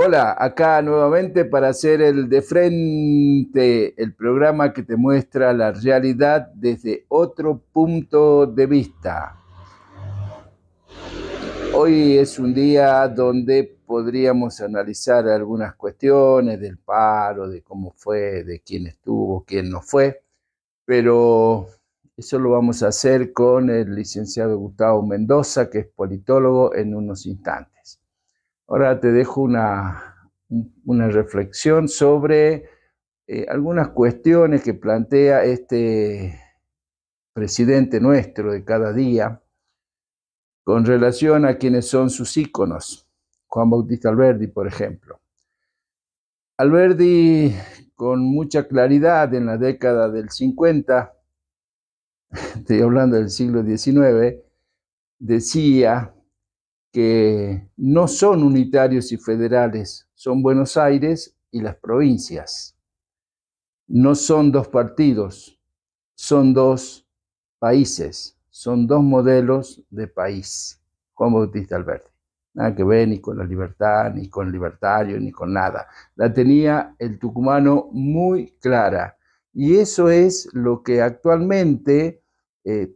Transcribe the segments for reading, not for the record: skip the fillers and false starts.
Hola, acá nuevamente para hacer el De Frente, el programa que te muestra la realidad desde otro punto de vista. Hoy es un día donde podríamos analizar algunas cuestiones del paro, de cómo fue, de quién estuvo, quién no fue, pero eso lo vamos a hacer con el licenciado Gustavo Mendoza, que es politólogo, en unos instantes. Ahora te dejo una reflexión sobre algunas cuestiones que plantea este presidente nuestro de cada día con relación a quienes son sus íconos. Juan Bautista Alberdi, por ejemplo. Alberdi, con mucha claridad en la década del 50, estoy hablando del siglo XIX, decía que no son unitarios y federales, son Buenos Aires y las provincias. No son dos partidos, son dos países, son dos modelos de país. Juan Bautista Alberdi. Nada que ver ni con la libertad, ni con libertario, ni con nada. La tenía el tucumano muy clara. Y eso es lo que actualmente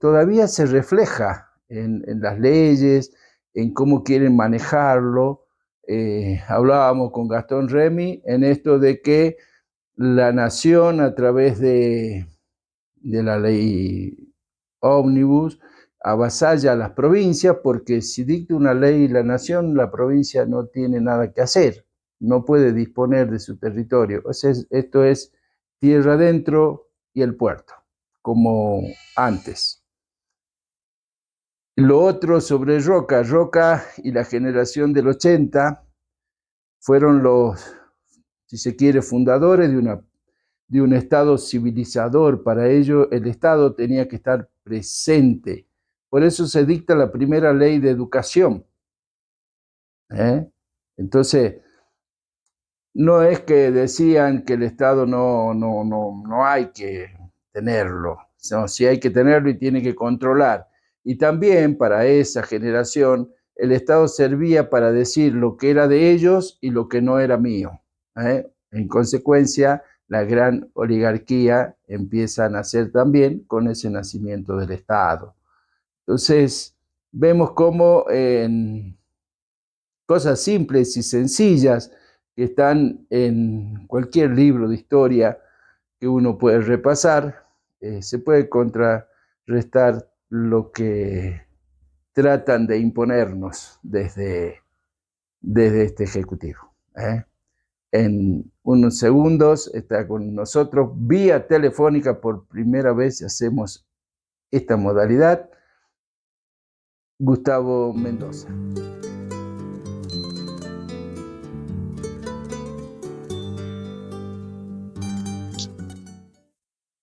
todavía se refleja en las leyes, en cómo quieren manejarlo. Hablábamos con Gastón Remy en esto de que la nación a través de la ley ómnibus avasalla a las provincias, porque si dicta una ley la nación, la provincia no tiene nada que hacer, no puede disponer de su territorio. O sea, esto es tierra adentro y el puerto, como antes. Lo otro sobre Roca y la generación del 80 fueron los, si se quiere, fundadores de un Estado civilizador. Para ello, el Estado tenía que estar presente. Por eso se dicta la primera ley de educación. Entonces, no es que decían que el Estado no hay que tenerlo, no, sí hay que tenerlo y tiene que controlar. Y también para esa generación, el Estado servía para decir lo que era de ellos y lo que no era mío. En consecuencia, la gran oligarquía empieza a nacer también con ese nacimiento del Estado. Entonces, vemos cómo en cosas simples y sencillas que están en cualquier libro de historia que uno puede repasar, se puede contrarrestar lo que tratan de imponernos desde este Ejecutivo. En unos segundos está con nosotros vía telefónica, por primera vez hacemos esta modalidad, Gustavo Mendoza.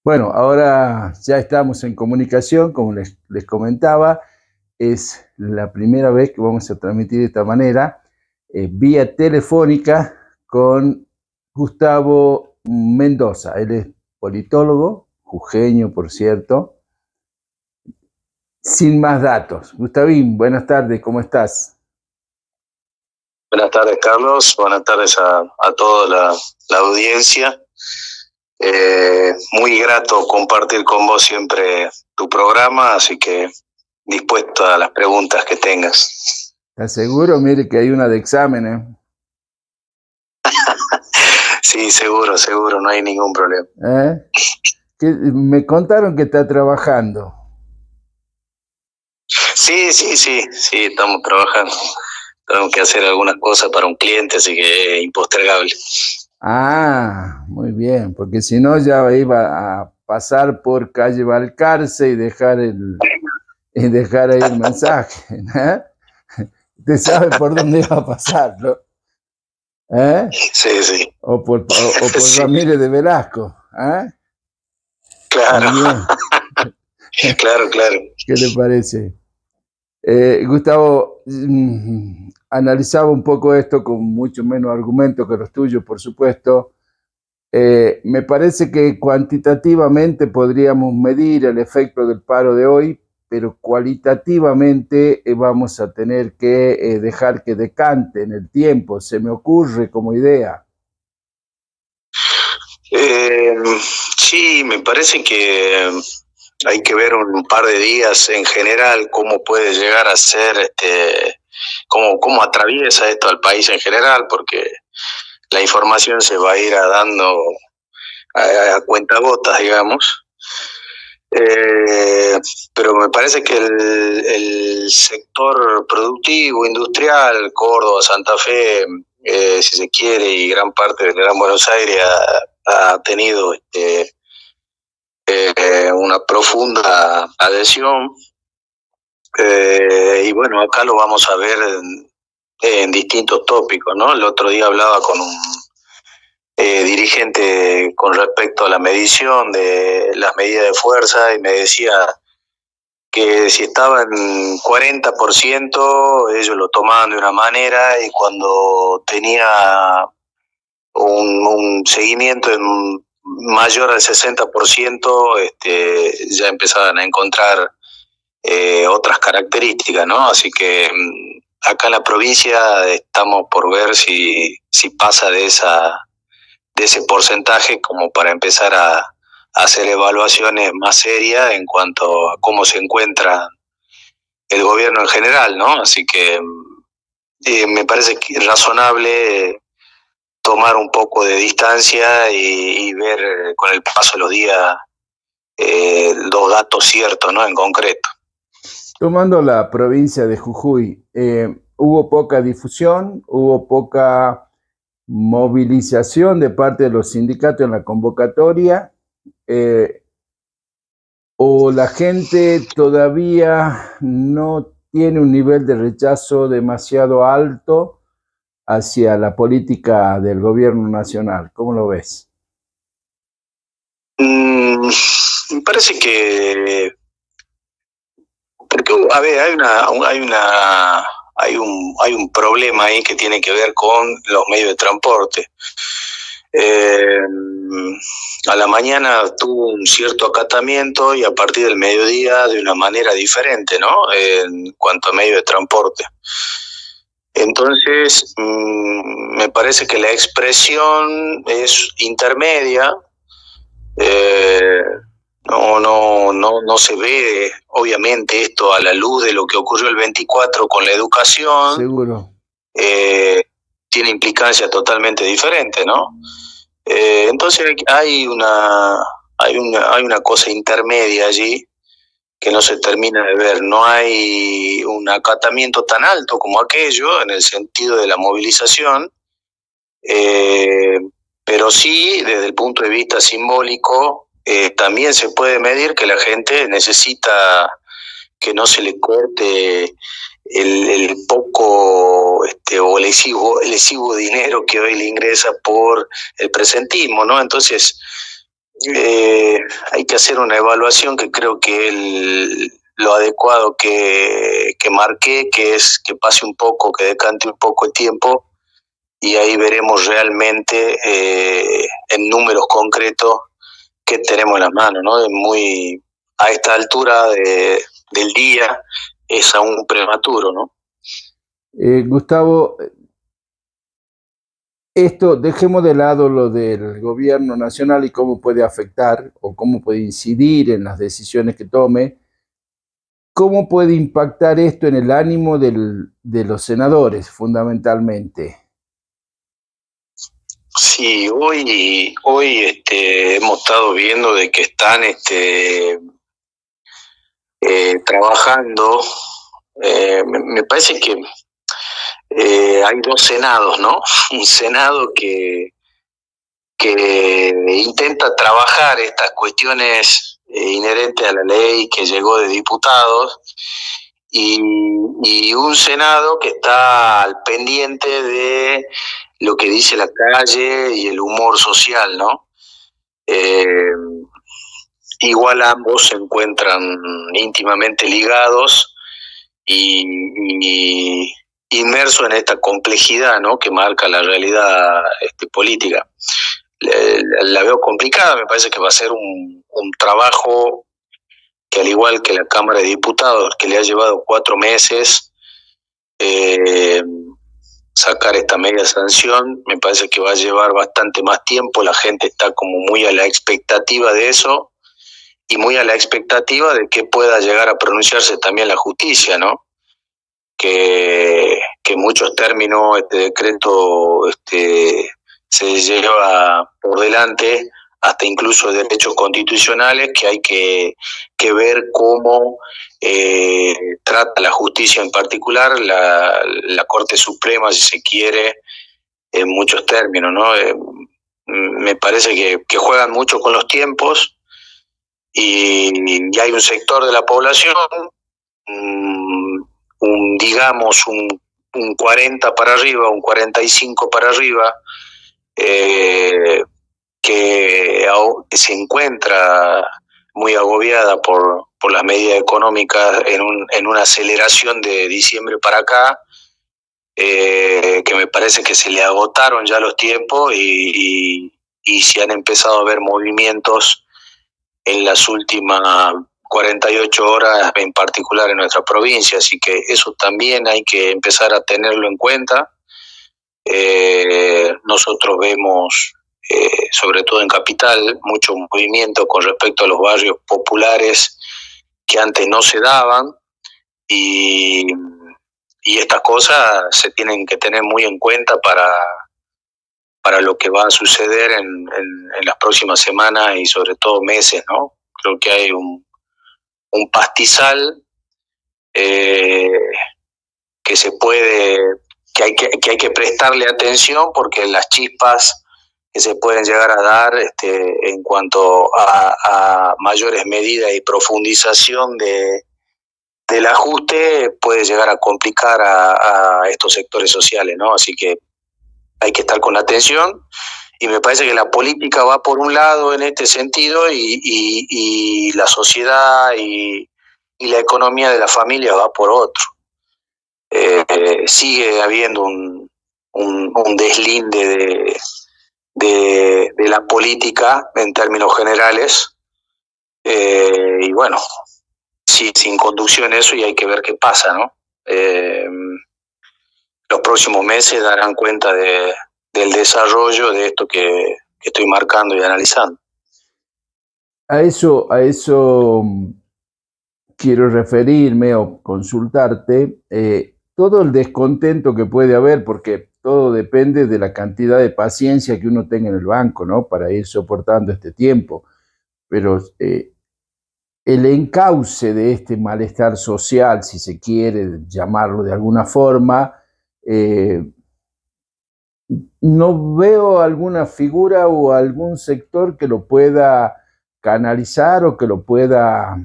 Bueno, ahora ya estamos en comunicación, como les comentaba, es la primera vez que vamos a transmitir de esta manera, vía telefónica con Gustavo Mendoza. Él es politólogo, jujeño, por cierto. Sin más datos. Gustavín, buenas tardes, ¿cómo estás? Buenas tardes, Carlos. Buenas tardes a toda la audiencia. Muy grato compartir con vos siempre tu programa, así que dispuesto a las preguntas que tengas. ¿Estás seguro? Mire que hay una de exámenes. Sí, seguro, no hay ningún problema. Me contaron que está trabajando. Sí, estamos trabajando. Tengo que hacer algunas cosas para un cliente, así que es impostergable. Ah, muy bien, porque si no ya iba a pasar por calle Balcarce y dejar ahí el mensaje, ¿eh? Usted sabe por dónde iba a pasar, ¿no? Sí. O por sí. Ramírez de Velasco, Claro. Claro. ¿Qué le parece? Gustavo, analizaba un poco esto con mucho menos argumentos que los tuyos, por supuesto. Me parece que cuantitativamente podríamos medir el efecto del paro de hoy, pero cualitativamente vamos a tener que dejar que decante en el tiempo, se me ocurre como idea. Sí, me parece que hay que ver un par de días en general cómo puede llegar a ser, cómo atraviesa esto al país en general, porque la información se va a ir dando a cuentagotas, digamos. Pero me parece que el sector productivo, industrial, Córdoba, Santa Fe, si se quiere, y gran parte del Gran Buenos Aires ha tenido una profunda adhesión. Y bueno, acá lo vamos a ver en distintos tópicos, ¿no? El otro día hablaba con un dirigente con respecto a la medición de las medidas de fuerza y me decía que si estaba en 40%, ellos lo tomaban de una manera y cuando tenía un seguimiento en mayor al 60%, ya empezaban a encontrar otras características, ¿no? Así que acá en la provincia estamos por ver si pasa de ese porcentaje como para empezar a hacer evaluaciones más serias en cuanto a cómo se encuentra el gobierno en general, ¿no? Así que me parece que es razonable tomar un poco de distancia y ver con el paso de los días los datos ciertos, ¿no? En concreto. Tomando la provincia de Jujuy, hubo poca difusión, hubo poca movilización de parte de los sindicatos en la convocatoria, o la gente todavía no tiene un nivel de rechazo demasiado alto hacia la política del gobierno nacional. ¿Cómo lo ves? Me parece que porque a ver, hay un problema ahí que tiene que ver con los medios de transporte. A la mañana tuvo un cierto acatamiento y a partir del mediodía de una manera diferente, ¿no? En cuanto a medios de transporte. Entonces, me parece que la expresión es intermedia. No se ve, obviamente, esto a la luz de lo que ocurrió el 24 con la educación. Seguro. Tiene implicancias totalmente diferentes, ¿no? Entonces hay una cosa intermedia allí que no se termina de ver. No hay un acatamiento tan alto como aquello en el sentido de la movilización, pero sí, desde el punto de vista simbólico, también se puede medir que la gente necesita que no se le corte el poco o lesivo dinero que hoy le ingresa por el presentismo, ¿no? Entonces, hay que hacer una evaluación que creo que lo adecuado que marqué, que es que pase un poco, que decante un poco el tiempo, y ahí veremos realmente en números concretos qué tenemos en las manos, ¿no? A esta altura del día es aún prematuro, ¿no? Gustavo, esto dejemos de lado lo del gobierno nacional y cómo puede afectar o cómo puede incidir en las decisiones que tome. ¿Cómo puede impactar esto en el ánimo de los senadores, fundamentalmente? Sí, hoy hemos estado viendo de que están trabajando. Me parece que hay dos senados, ¿no? Un senado que intenta trabajar estas cuestiones inherentes a la ley que llegó de diputados y un senado que está al pendiente de lo que dice la calle y el humor social, ¿no? Igual ambos se encuentran íntimamente ligados y inmersos en esta complejidad, ¿no? Que marca la realidad política. La veo complicada, me parece que va a ser un trabajo que al igual que la Cámara de Diputados, que le ha llevado 4 meses sacar esta media sanción, me parece que va a llevar bastante más tiempo. La gente está como muy a la expectativa de eso y muy a la expectativa de que pueda llegar a pronunciarse también la justicia, ¿no? Que en muchos términos este decreto se lleva por delante hasta incluso derechos constitucionales que hay que ver cómo trata la justicia, en particular la Corte Suprema, si se quiere, en muchos términos, ¿no? Me parece que juegan mucho con los tiempos y hay un sector de la población, digamos un 40 para arriba, un 45 para arriba, que se encuentra muy agobiada por las medidas económicas en una aceleración de diciembre para acá, que me parece que se le agotaron ya los tiempos y se han empezado a ver movimientos en las últimas 48 horas, en particular en nuestra provincia, así que eso también hay que empezar a tenerlo en cuenta. Nosotros vemos, sobre todo en Capital, mucho movimiento con respecto a los barrios populares que antes no se daban, y estas cosas se tienen que tener muy en cuenta para lo que va a suceder en las próximas semanas y sobre todo meses, ¿no? Creo que hay un pastizal que se puede, que hay que prestarle atención, porque las chispas que se pueden llegar a dar en cuanto a mayores medidas y profundización del ajuste puede llegar a complicar a estos sectores sociales, ¿no? Así que hay que estar con atención, y me parece que la política va por un lado en este sentido y la sociedad y la economía de la familia va por otro. Sigue habiendo un deslinde de la política en términos generales, y bueno, sí, sin conducción eso, y hay que ver qué pasa, ¿no? Los próximos meses darán cuenta del desarrollo de esto que estoy marcando y analizando. A eso quiero referirme o consultarte. Todo el descontento que puede haber, porque todo depende de la cantidad de paciencia que uno tenga en el banco, ¿no? Para ir soportando este tiempo. Pero el encauce de este malestar social, si se quiere llamarlo de alguna forma, no veo alguna figura o algún sector que lo pueda canalizar o que lo pueda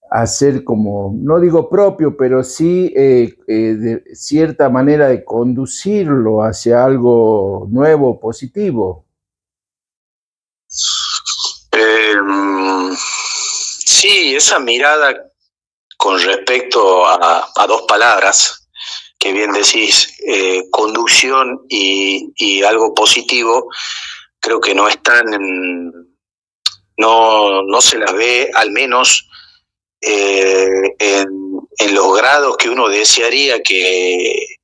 hacer como, no digo propio, pero sí de cierta manera de conducirlo hacia algo nuevo, positivo. Sí, esa mirada con respecto a dos palabras que bien decís, conducción y algo positivo, creo que no están no se las ve, al menos en los grados que uno desearía que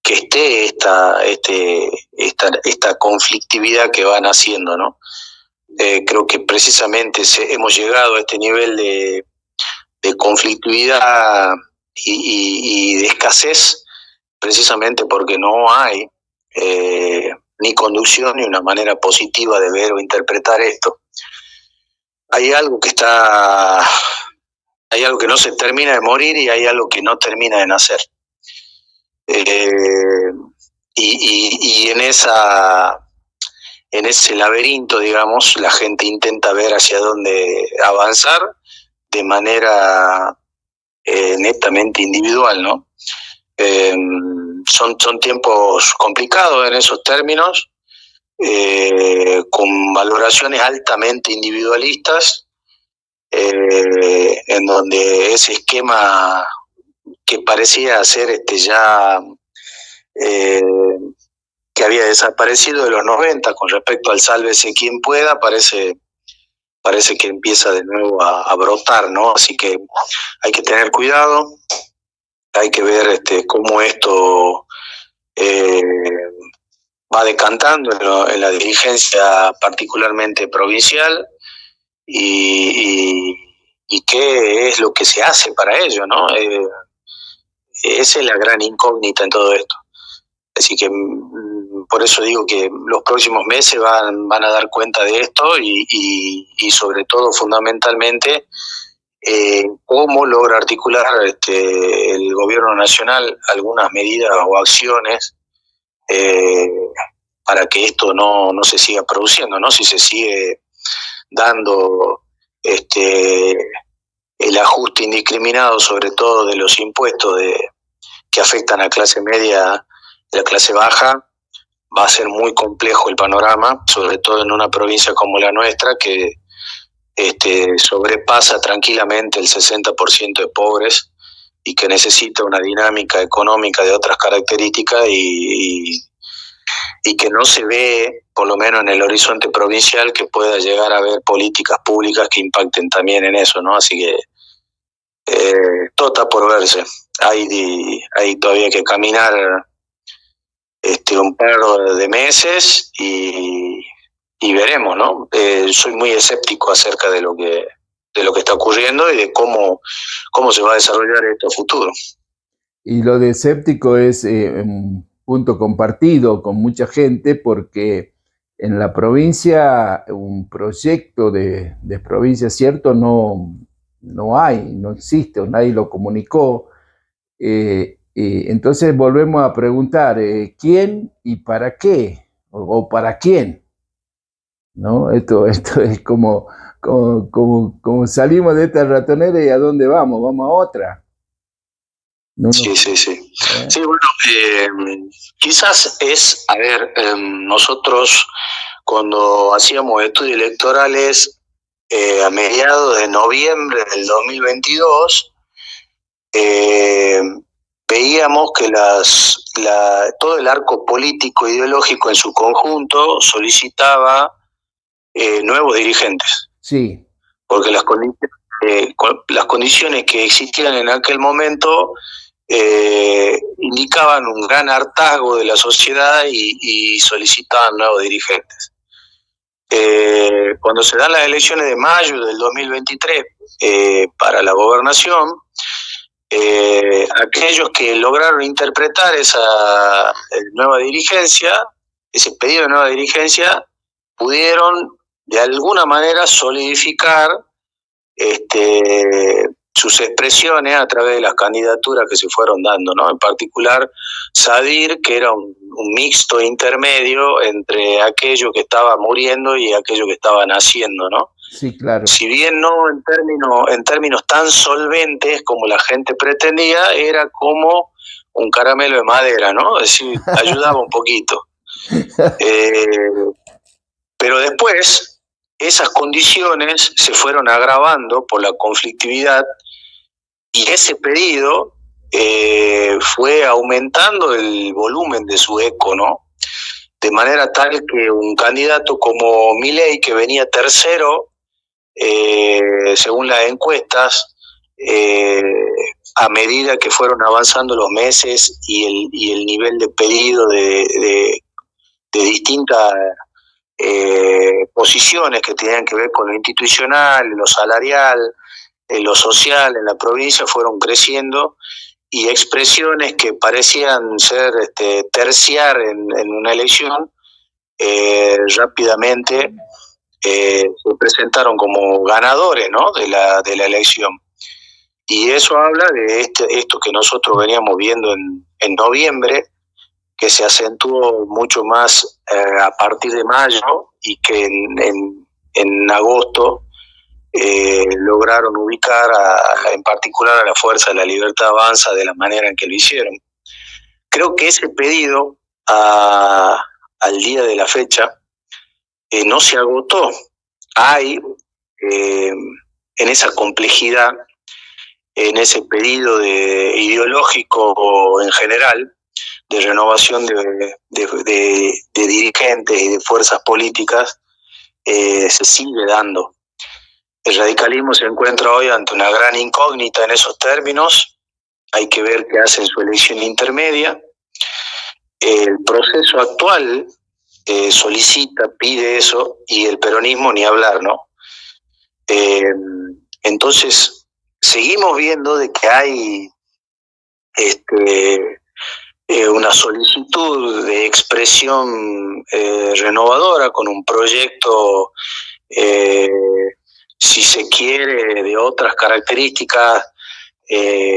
esté esta conflictividad que van haciendo, ¿no? Creo que precisamente hemos llegado a este nivel de conflictividad y de escasez precisamente porque no hay ni conducción ni una manera positiva de ver o interpretar esto. Hay algo que no se termina de morir y hay algo que no termina de nacer. Y en ese laberinto, digamos, la gente intenta ver hacia dónde avanzar de manera netamente individual, ¿no? Son tiempos complicados en esos términos, con valoraciones altamente individualistas, en donde ese esquema que parecía ser ya que había desaparecido de los 90 con respecto al sálvese quien pueda, parece parece que empieza de nuevo a brotar, ¿no? Así que hay que tener cuidado, hay que ver cómo esto va decantando en la dirigencia particularmente provincial y qué es lo que se hace para ello, ¿no? Esa es la gran incógnita en todo esto. Así que por eso digo que los próximos meses van a dar cuenta de esto y sobre todo fundamentalmente cómo logra articular el gobierno nacional algunas medidas o acciones para que esto no se siga produciendo, ¿no? Si se sigue dando el ajuste indiscriminado, sobre todo de los impuestos que afectan a clase media y la clase baja, va a ser muy complejo el panorama, sobre todo en una provincia como la nuestra, que sobrepasa tranquilamente el 60% de pobres y que necesita una dinámica económica de otras características y que no se ve, por lo menos en el horizonte provincial, que pueda llegar a haber políticas públicas que impacten también en eso, ¿no? Así que todo está por verse. Hay todavía que caminar un par de meses y veremos, ¿no? Soy muy escéptico acerca de lo que está ocurriendo y de cómo se va a desarrollar esto a futuro. Y lo de escéptico es un punto compartido con mucha gente, porque en la provincia un proyecto de provincia cierto no hay, no existe, o nadie lo comunicó. Entonces volvemos a preguntar, ¿quién y para qué? O para quién, ¿no? Esto es como salimos de esta ratonera y ¿a dónde vamos? Vamos a otra. No, sí. Sí, bueno, quizás es, nosotros cuando hacíamos estudios electorales a mediados de noviembre del 2022, veíamos que todo el arco político ideológico en su conjunto solicitaba nuevos dirigentes. Sí. Porque las condiciones que existían en aquel momento indicaban un gran hartazgo de la sociedad y solicitaban nuevos dirigentes. Cuando se dan las elecciones de mayo del 2023 para la gobernación, aquellos que lograron interpretar esa nueva dirigencia, ese pedido de nueva dirigencia, pudieron de alguna manera solidificar sus expresiones a través de las candidaturas que se fueron dando, ¿no? En particular, Sadir, que era un mixto intermedio entre aquello que estaba muriendo y aquello que estaba naciendo, ¿no? Sí, claro. Si bien no en términos tan solventes como la gente pretendía, era como un caramelo de madera, ¿no? Es decir, ayudaba un poquito. Pero después, esas condiciones se fueron agravando por la conflictividad y ese pedido fue aumentando el volumen de su eco, ¿no? De manera tal que un candidato como Milei, que venía tercero, según las encuestas, a medida que fueron avanzando los meses y el nivel de pedido de distintas posiciones que tenían que ver con lo institucional, lo salarial, lo social en la provincia fueron creciendo y expresiones que parecían ser terciar en una elección rápidamente se presentaron como ganadores, ¿no? de la elección. Y eso habla de esto que nosotros veníamos viendo en noviembre, que se acentuó mucho más a partir de mayo y que en agosto lograron ubicar en particular a la Fuerza de la Libertad Avanza de la manera en que lo hicieron. Creo que ese pedido al día de la fecha no se agotó. Hay en esa complejidad, en ese pedido ideológico en general, de renovación de dirigentes y de fuerzas políticas, se sigue dando. El radicalismo se encuentra hoy ante una gran incógnita en esos términos. Hay que ver qué hace en su elección intermedia. El proceso actual solicita, pide eso, y el peronismo ni hablar, ¿no? Entonces, seguimos viendo de que hay una solicitud de expresión renovadora con un proyecto, si se quiere, de otras características,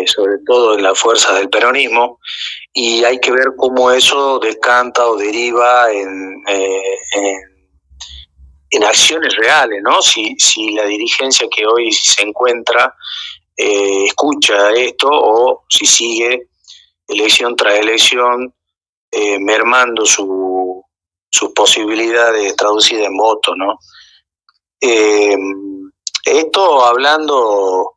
sobre todo en las fuerzas del peronismo, y hay que ver cómo eso decanta o deriva en acciones reales, ¿no? Si la dirigencia que hoy se encuentra escucha esto o si sigue elección tras elección mermando sus posibilidades traducidas en votos, ¿no? Esto hablando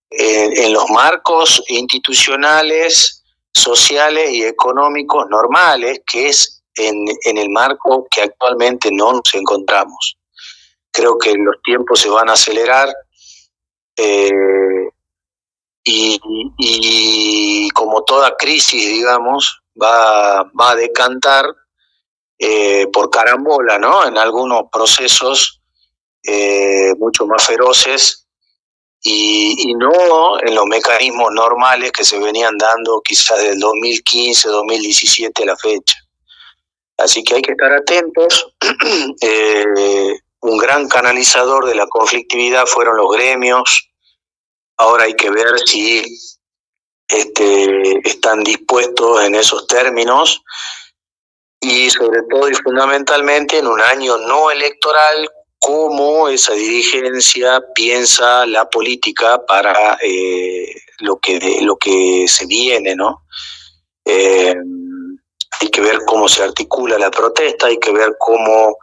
en los marcos institucionales, sociales y económicos normales, que es en el marco que actualmente no nos encontramos. Creo que los tiempos se van a acelerar y como toda crisis, digamos, va a decantar por carambola, ¿no? En algunos procesos mucho más feroces y no en los mecanismos normales que se venían dando quizás del 2015, 2017 a la fecha. Así que hay que estar atentos. Un gran canalizador de la conflictividad fueron los gremios. Ahora hay que ver si están dispuestos en esos términos y sobre todo y fundamentalmente en un año no electoral, cómo esa dirigencia piensa la política para lo que se viene, ¿no? Hay que ver cómo se articula la protesta, hay que ver cómo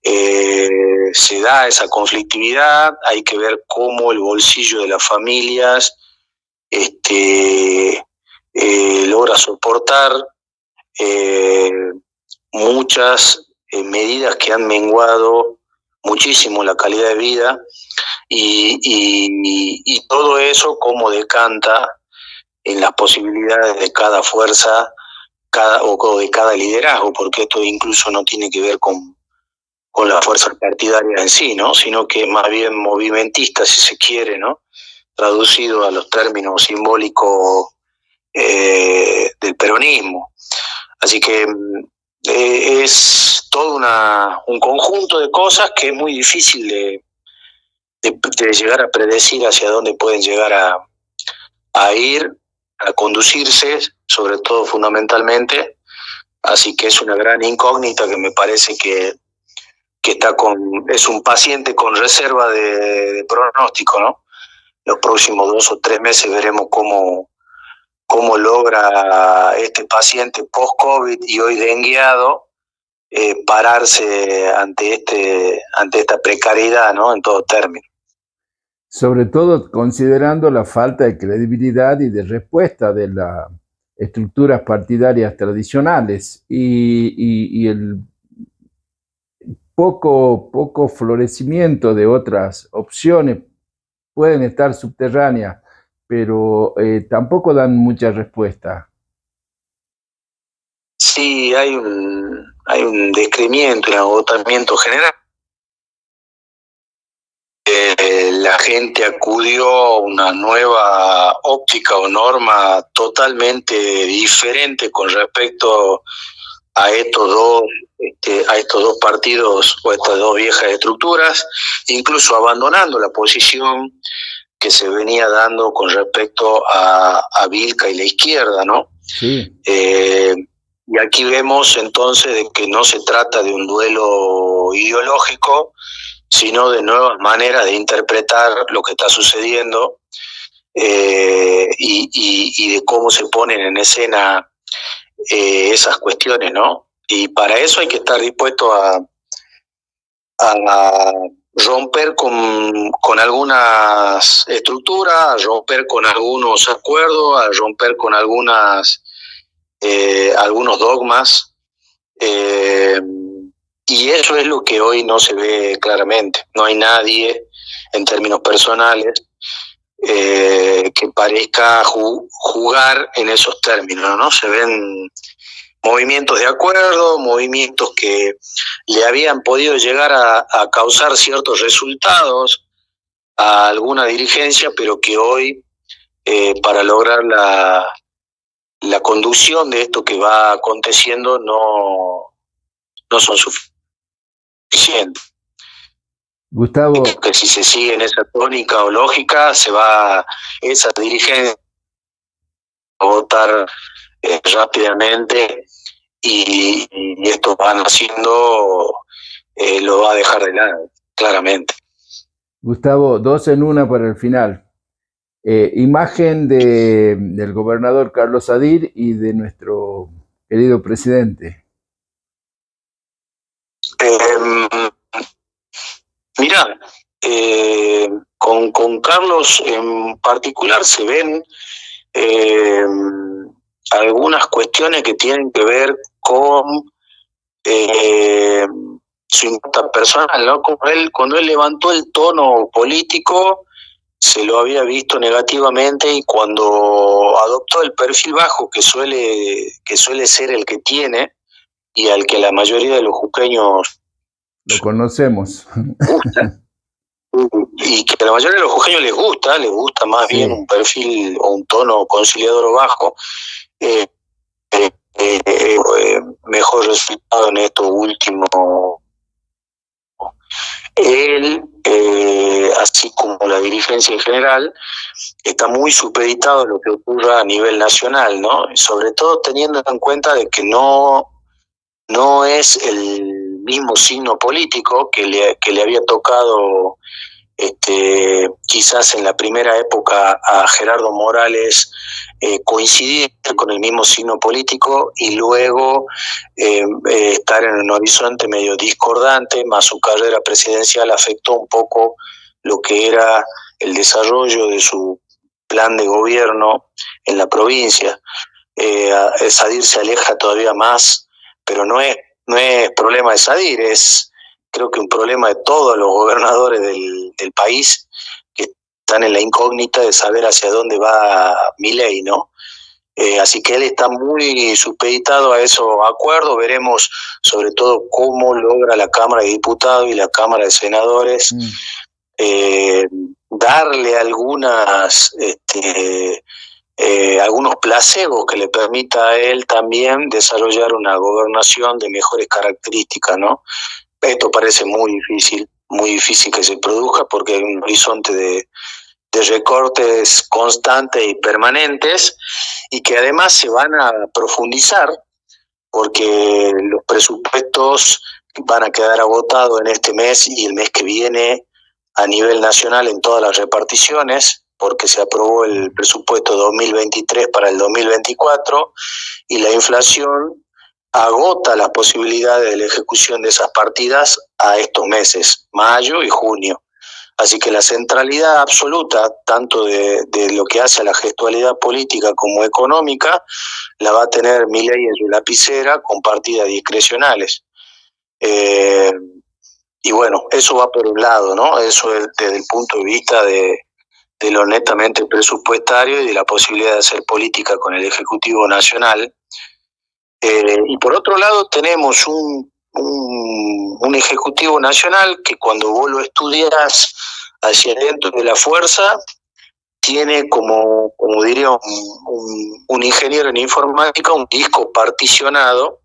se da esa conflictividad, hay que ver cómo el bolsillo de las familias logra soportar muchas medidas que han menguado muchísimo la calidad de vida y todo eso como decanta en las posibilidades de cada fuerza o de cada liderazgo, porque esto incluso no tiene que ver con las fuerzas partidarias en sí, ¿no? Sino que es más bien movimentista, si se quiere, ¿no? Traducido a los términos simbólicos del peronismo. Así que es todo un conjunto de cosas que es muy difícil de llegar a predecir hacia dónde pueden llegar a ir, a conducirse, sobre todo fundamentalmente. Así que es una gran incógnita que me parece que es un paciente con reserva de pronóstico, ¿no? Los próximos 2 o 3 meses veremos cómo logra este paciente post-COVID y hoy dengueado pararse ante esta precariedad, ¿no? En todo término. Sobre todo considerando la falta de credibilidad y de respuesta de las estructuras partidarias tradicionales y el poco florecimiento de otras opciones. Pueden estar subterráneas, pero tampoco dan mucha respuesta. Sí, hay un descreimiento, un agotamiento general. La gente acudió a una nueva óptica o norma totalmente diferente con respecto a estos dos partidos o estas dos viejas estructuras, incluso abandonando la posición que se venía dando con respecto a Vilca y la izquierda, ¿no? Sí. Y aquí vemos entonces de que no se trata de un duelo ideológico, sino de nuevas maneras de interpretar lo que está sucediendo y de cómo se ponen en escena esas cuestiones, ¿no? Y para eso hay que estar dispuesto a romper con algunas estructuras, a romper con algunos acuerdos, a romper con algunos dogmas. Y eso es lo que hoy no se ve claramente. No hay nadie en términos personales, que parezca jugar en esos términos, ¿no? Se ven movimientos de acuerdo, movimientos que le habían podido llegar a causar ciertos resultados a alguna dirigencia, pero que hoy, para lograr la conducción de esto que va aconteciendo, no son suficientes. Gustavo, que si se sigue en esa tónica o lógica, esa dirigencia a votar rápidamente y esto van haciendo, lo va a dejar de lado, claramente. Gustavo, 2 en 1 para el final. Imagen del gobernador Carlos Sadir y de nuestro querido presidente. Mira, con Carlos en particular se ven algunas cuestiones que tienen que ver con su impacto personal, ¿no? Cuando él levantó el tono político, se lo había visto negativamente, y cuando adoptó el perfil bajo que suele ser el que tiene y al que la mayoría de los jujeños lo conocemos gusta, y que a la mayoría de los jujeños les gusta más sí. bien un perfil o un tono conciliador o bajo, mejor resultado en esto último. Él, así como la dirigencia en general, está muy supeditado a lo que ocurra a nivel nacional, ¿no? Sobre todo teniendo en cuenta de que no es el mismo signo político que le había tocado quizás en la primera época a Gerardo Morales, coincidir con el mismo signo político y luego estar en un horizonte medio discordante, más su carrera presidencial afectó un poco lo que era el desarrollo de su plan de gobierno en la provincia. Sadir se aleja todavía más, pero no es problema de Sadir, es creo que un problema de todos los gobernadores del país, que están en la incógnita de saber hacia dónde va Milei, ¿no? Así que él está muy supeditado a esos acuerdos. Veremos sobre todo cómo logra la Cámara de Diputados y la Cámara de Senadores darle algunos placebos que le permita a él también desarrollar una gobernación de mejores características, ¿no? Esto parece muy difícil que se produzca, porque hay un horizonte de recortes constantes y permanentes, y que además se van a profundizar porque los presupuestos van a quedar agotados en este mes y el mes que viene a nivel nacional en todas las reparticiones, porque se aprobó el presupuesto 2023 para el 2024 y la inflación agota las posibilidades de la ejecución de esas partidas a estos meses, mayo y junio. Así que la centralidad absoluta, tanto de lo que hace a la gestualidad política como económica, la va a tener Milei en su lapicera con partidas discrecionales. Y bueno, eso va por un lado, ¿no? Eso es desde el punto de vista de lo netamente presupuestario y de la posibilidad de hacer política con el Ejecutivo Nacional. Y por otro lado tenemos un Ejecutivo Nacional que, cuando vos lo estudias hacia dentro de la fuerza, tiene como diría un ingeniero en informática, un disco particionado.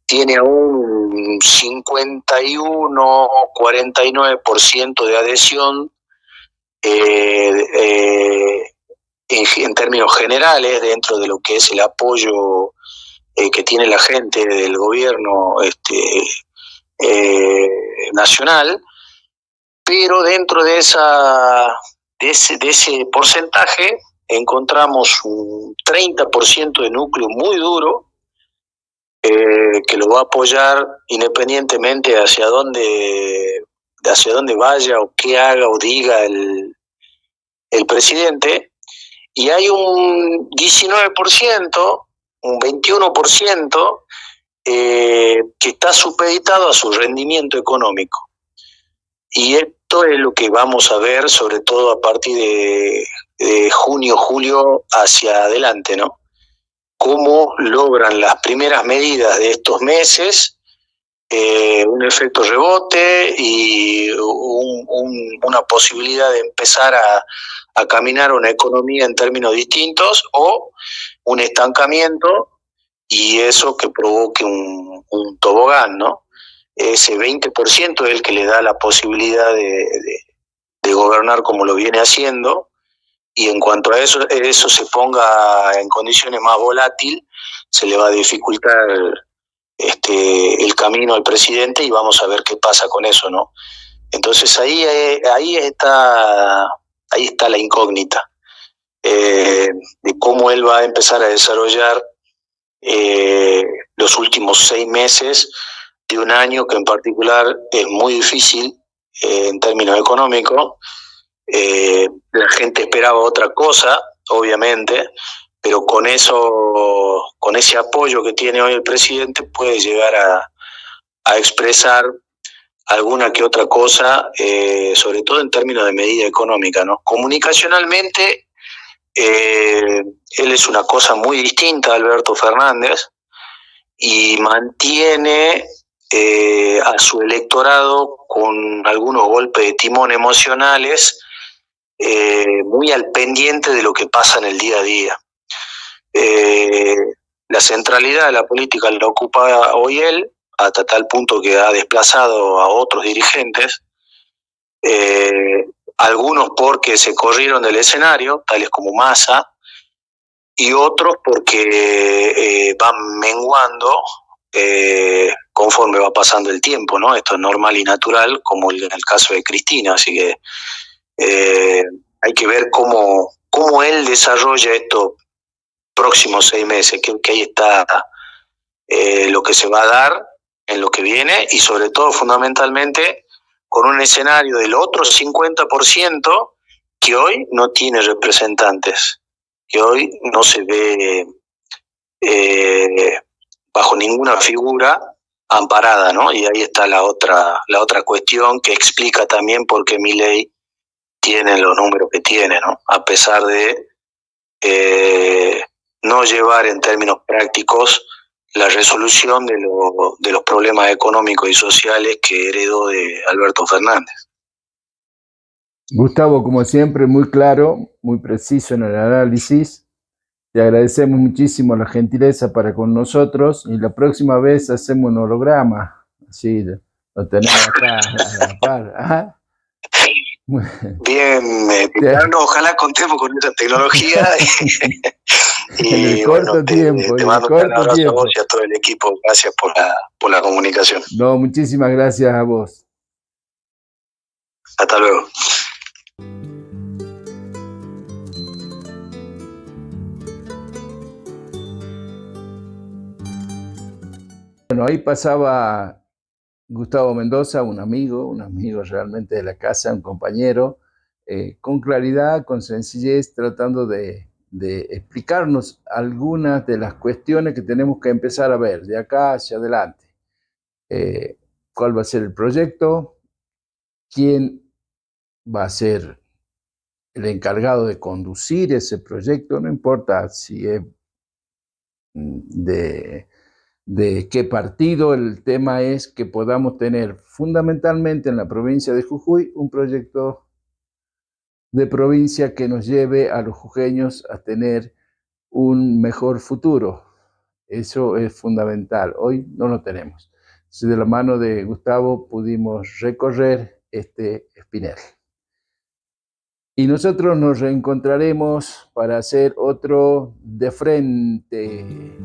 Tiene un 51 o 49% de adhesión en términos generales, dentro de lo que es el apoyo que tiene la gente del gobierno nacional, pero dentro de ese porcentaje encontramos un 30% de núcleo muy duro, que lo va a apoyar independientemente hacia dónde vaya o qué haga o diga el presidente, y hay un 19%, un 21%, que está supeditado a su rendimiento económico. Y esto es lo que vamos a ver, sobre todo a partir de junio, julio hacia adelante, ¿no? Cómo logran las primeras medidas de estos meses un efecto rebote y una posibilidad de empezar a caminar una economía en términos distintos, o un estancamiento, y eso que provoque un tobogán, ¿no? Ese 20% es el que le da la posibilidad de gobernar como lo viene haciendo, y en cuanto a eso se ponga en condiciones más volátil, se le va a dificultar el camino al presidente, y vamos a ver qué pasa con eso, ¿no? Entonces ahí está la incógnita de cómo él va a empezar a desarrollar los últimos 6 meses de un año que en particular es muy difícil en términos económicos. La gente esperaba otra cosa, obviamente, pero con ese apoyo que tiene hoy el presidente puede llegar a expresar alguna que otra cosa, sobre todo en términos de medida económica, ¿no? Comunicacionalmente, él es una cosa muy distinta a Alberto Fernández, y mantiene a su electorado con algunos golpes de timón emocionales, muy al pendiente de lo que pasa en el día a día. La centralidad de la política la ocupa hoy él, hasta tal punto que ha desplazado a otros dirigentes, algunos porque se corrieron del escenario, tales como Massa, y otros porque van menguando conforme va pasando el tiempo, ¿no? Esto es normal y natural, como en el caso de Cristina, así que hay que ver cómo él desarrolla estos próximos 6 meses, que ahí está lo que se va a dar en lo que viene, y sobre todo fundamentalmente con un escenario del otro 50% que hoy no tiene representantes, que hoy no se ve bajo ninguna figura amparada, ¿no? Y ahí está la otra cuestión que explica también por qué Milei tiene los números que tiene, ¿no? A pesar de no llevar en términos prácticos la resolución de los problemas económicos y sociales que heredó de Alberto Fernández. Gustavo, como siempre, muy claro, muy preciso en el análisis. Te agradecemos muchísimo la gentileza para con nosotros, y la próxima vez hacemos un holograma. Así lo tenemos acá a la par. ¿Ah? Bien, ojalá contemos con esta tecnología. Y en el corto tiempo. Te mando un gran abrazo a vos y a todo el equipo. Gracias por la comunicación. No, muchísimas gracias a vos. Hasta luego. Bueno, ahí pasaba Gustavo Mendoza, un amigo realmente de la casa, un compañero, con claridad, con sencillez, tratando de explicarnos algunas de las cuestiones que tenemos que empezar a ver de acá hacia adelante. ¿Cuál va a ser el proyecto? ¿Quién va a ser el encargado de conducir ese proyecto? No importa si es de qué partido, el tema es que podamos tener fundamentalmente en la provincia de Jujuy un proyecto de provincia que nos lleve a los jujeños a tener un mejor futuro. Eso es fundamental. Hoy no lo tenemos. Entonces, de la mano de Gustavo pudimos recorrer este espinel. Y nosotros nos reencontraremos para hacer otro de frente.